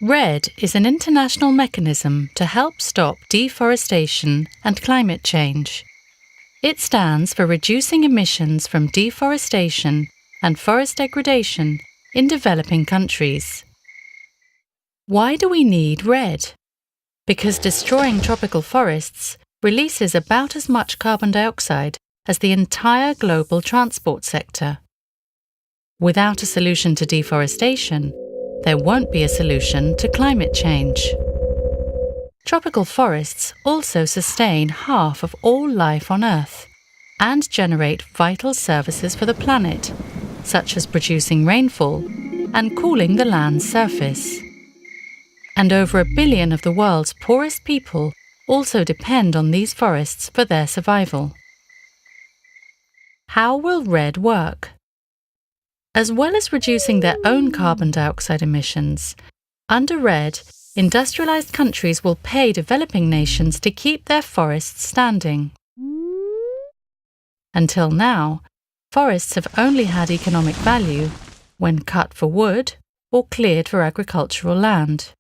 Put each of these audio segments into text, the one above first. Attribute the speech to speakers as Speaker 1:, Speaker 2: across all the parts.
Speaker 1: REDD is an international mechanism to help stop deforestation and climate change. It stands for reducing emissions from deforestation and forest degradation in developing countries. Why do we need REDD? Because destroying tropical forests releases about as much carbon dioxide as the entire global transport sector. Without a solution to deforestation, there won't be a solution to climate change. Tropical forests also sustain half of all life on Earth and generate vital services for the planet, such as producing rainfall and cooling the land's surface. And over 1 billion of the world's poorest people also depend on these forests for their survival. How will REDD work? As well as reducing their own carbon dioxide emissions, under REDD, industrialized countries will pay developing nations to keep their forests standing. Until now, forests have only had economic value when cut for wood or cleared for agricultural land.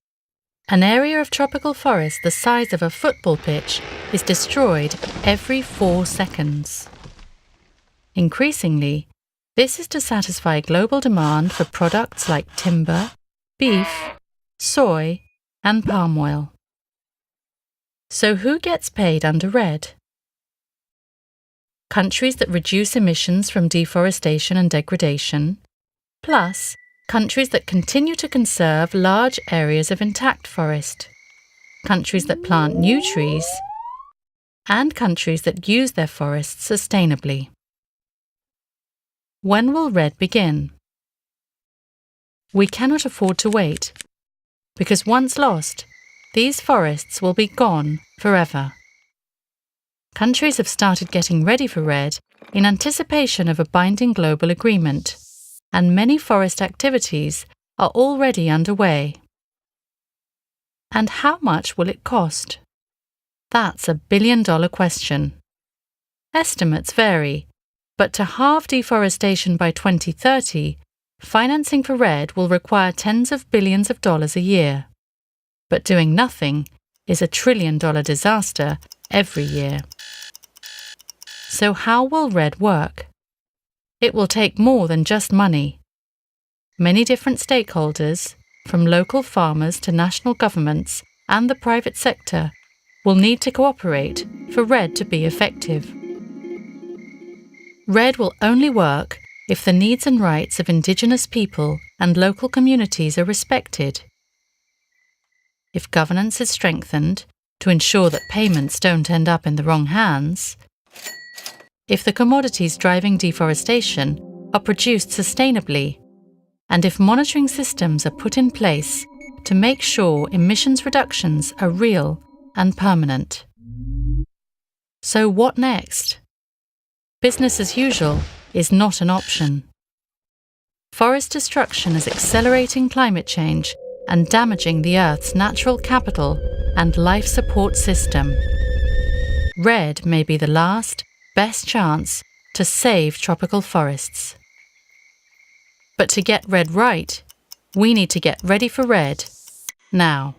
Speaker 1: An area of tropical forest the size of a football pitch is destroyed every 4 seconds. Increasingly, this is to satisfy global demand for products like timber, beef, soy, and palm oil. So who gets paid under REDD? Countries that reduce emissions from deforestation and degradation, plus countries that continue to conserve large areas of intact forest, countries that plant new trees, and countries that use their forests sustainably. When will REDD begin? We cannot afford to wait, because once lost, these forests will be gone forever. Countries have started getting ready for REDD in anticipation of a binding global agreement, and many forest activities are already underway. And how much will it cost? That's $1 billion question. Estimates vary, but to halve deforestation by 2030, financing for REDD will require tens of billions of dollars a year. But doing nothing is a $1 trillion disaster every year. So how will REDD work? It will take more than just money. Many different stakeholders, from local farmers to national governments and the private sector, will need to cooperate for REDD to be effective. REDD will only work if the needs and rights of Indigenous people and local communities are respected. If governance is strengthened to ensure that payments don't end up in the wrong hands, if the commodities driving deforestation are produced sustainably, and if monitoring systems are put in place to make sure emissions reductions are real and permanent. So what next? Business as usual is not an option. Forest destruction is accelerating climate change and damaging the Earth's natural capital and life support system. REDD may be the last, best chance to save tropical forests. But to get REDD right, we need to get ready for REDD now.